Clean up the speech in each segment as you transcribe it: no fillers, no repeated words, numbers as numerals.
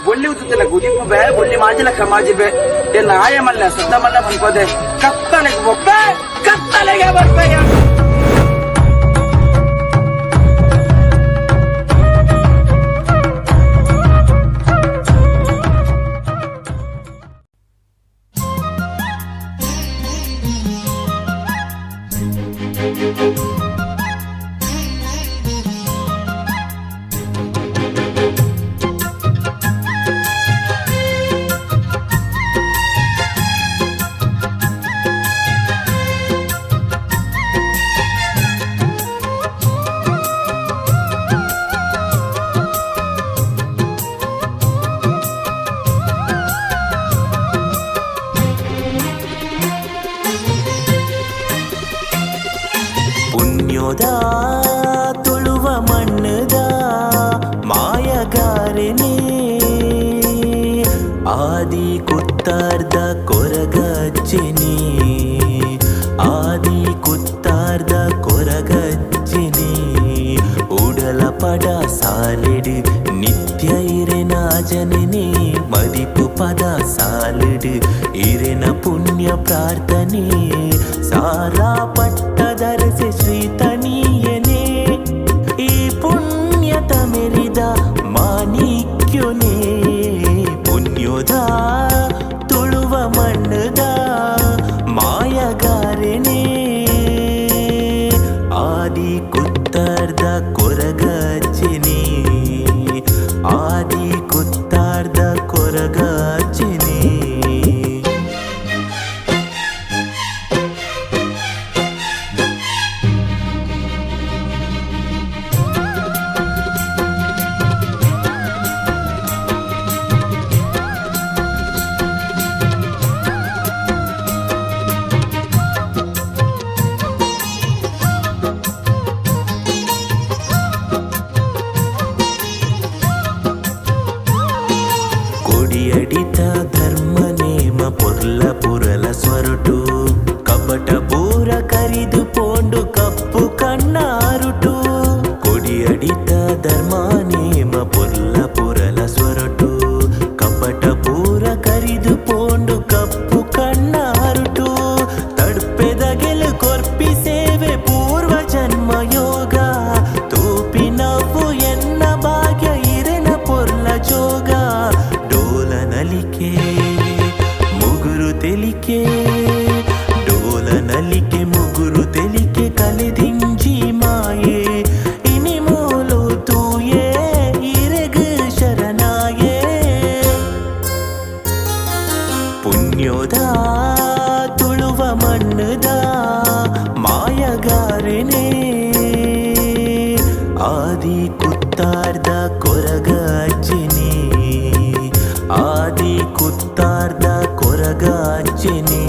ಬೊಳ್ಳಿ ಉತ್ತಲ ಗುದಿಪ್ಪು ಬೇ ಬೊಳ್ಳಿ ಮಾಜಿಲ ಕಮಾಜಿಬೆ ಎನ್ನ ಆಯಮಲ್ಲ ಸದ್ದಮಲ್ಲ ಮನ್ಕೋದೆ ಕತ್ತಲೆಗೆ ಒಬ್ಬೆ ಕತ್ತಲೆಗೆ ಬರ್ಬೇಯ ತುಳುವ ಮಣ್ಣದ ಮಾಯಗಾರನೆ ಆದಿ ಕುತ್ತಾರ್ದ ಕೊರಗಜ್ಜನೆ ಆದಿ ಕುತ್ತಾರ್ದ ಕೊರಗಜ್ಜನೆ ಉಡಲ ಪಡ ಸಾಲಿಡು ನಿತ್ಯ ಇರೆನ ಜನನೆ ಮದಿಪು ಪದ ಸಾಲಿಡು ಇರೆನ ಪುಣ್ಯ ಪ್ರಾರ್ಥನೆ ಸಾರಾ ಪಟ್ಟದರಸೆ ಶ್ರೀತನೀಯನೇ ಈ ಪುಣ್ಯತ ಮೆರಿದ ಮಾಣಿಕ್ಯನೇ ಪುಣ್ಯೋದ ತುಳುವ ಮಣ್ಣದ ಮಾಯಗಾರನೇ ಆದಿ ಕುತ್ತಾರ್ದ ಕೊರಗಜ್ಜನೆ ಆದಿ ಕುತ್ತಾರ್ದ ಕೊರಗಜ್ಜನೆ ಅಡಿತ ಧರ್ಮ ನೇಮ ಪೊರ್ಲ ಪುರಲ ಸ್ವರುಟು ಕಪಟ ಪೂರ ಕರಿದು ಪೋಂಡು ಕಪ್ಪು ಕಣ್ಣಾರುಟು ಕೊಡಿ ಅಡಿತ ಧರ್ಮ ನೇಮ ಪೊರ್ಲ ಪುರಲ ಸ್ವರುಟು ಕಪಟ ಪೂರ ಕರಿದು ಪೋಂಡು ಕಪ್ಪು ಕಣ್ಣಾರುಟು ತಡ್ಪೆದ ಗೆಲು ಕೊರ್ಪಿ ಸೇವೆ ಪೂರ್ವ ಜನ್ಮ ಯೋಗ ತೂಪಿ ನವ್ವು ಎನ್ನ ಭಾಗ್ಯ ಇರೆನ ಪೊರ್ಲ ಜೋಗ ನಲಿಕೆ ಮುಗುರು ತೆಲಿಕೆ ಡೋಲ ನಲಿಕೆ ಮುಗುರು ತೆಲಿಕೆ ಕಲೆದಿಂಜಿ ಮಾಯೆ ಇನಿ ಮೂಲು ತೂಯೇ ಇರೆಗು ಶರಣಾಯೇ ಪುಣ್ಯೋದ ತುಳುವ ಮಣ್ಣದ ಮಾಯಗಾರನೇ ಆದಿ ಕುತ್ತಾರ್ದ ಕೊರಗಜ್ಜನೆ ಆದಿ ಕುತ್ತಾರ್ದ ಕೊರಗಜ್ಜನೆ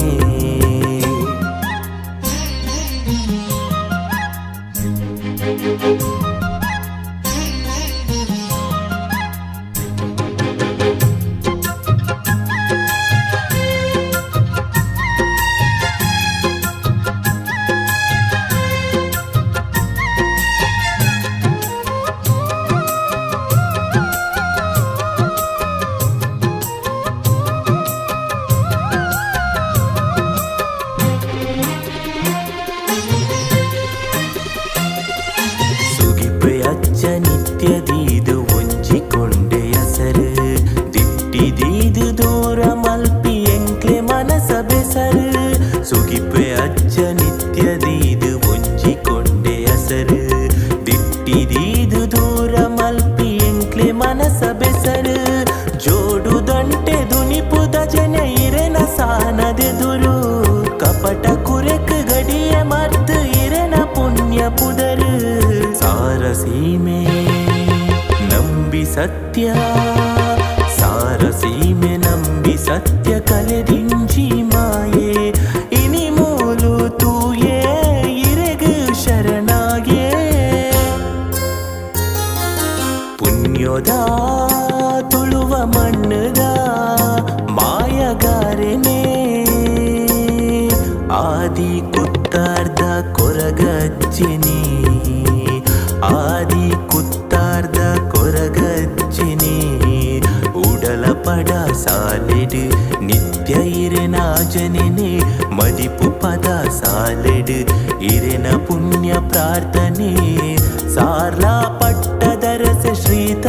ನಿತ್ಯದೀದು ಒಂಜಿಕೊಂಡೆ ಹೆಸರು ದಿಟ್ಟಿದೀದು ದೂರ ಮಲ್ಪಿ ಎಂಕ್ಲೆ ಮನಸ ಬೆಸರು ಸುಗಿಪೆ ಅಜ್ಜ ನಿತ್ಯದೀದು ಒಂಜಿಕೊಂಡೆ ಹೆಸರು ದಿಟ್ಟಿದೀದು ದೂರ ಮಲ್ಪಿ ಎಂಕ್ಲೆ ಮನಸ ಬೆಸರು ಜೋಡು ದಂಟೆ ದುನಿಪುದ ಜನ ಇರೆನ ಸಾನದೆದುರು ಕಪಟ ಕುರೆಕ್ ಗಡಿಯ ಮರ್ದು ಇರೆನ ಪುಣ್ಯ ಪುದರು ಸಾರಸೀಮೆ ನಂಬಿ ಸತ್ಯ ಸಾರಸೀಮೆ ನಂಬಿ ಸತ್ಯ ಕಲೆದಿಂಜಿ ಮಾಯೆ ಇನಿ ಮೂಲು ತೂಯೇ ಇರೆಗು ಶರಣಾಗೆ ಪುಣ್ಯೋದ ತುಳುವ ಮಣ್ಣದ ಮಾಯಗಾರನೇ ಆದಿ ಕುತ್ತಾರ್ದ ಕೊರಗಜ್ಜನೆ ಆದಿ ಕುತ್ತಾರ್ದ ಕೊರಗಜ್ಜನೆ ಉಡಲ ಪಡ ಸಾಲೆಡು ನಿತ್ಯ ಇರೆನ ಜನನೆ ಮದಿಪು ಪದ ಸಾಲೆಡು ಇರೆನ ಪುಣ್ಯ ಪ್ರಾರ್ಥನೆ ಸಾರ್ಲಾ ಪಟ್ಟದರಸೆ ಶ್ರೀತ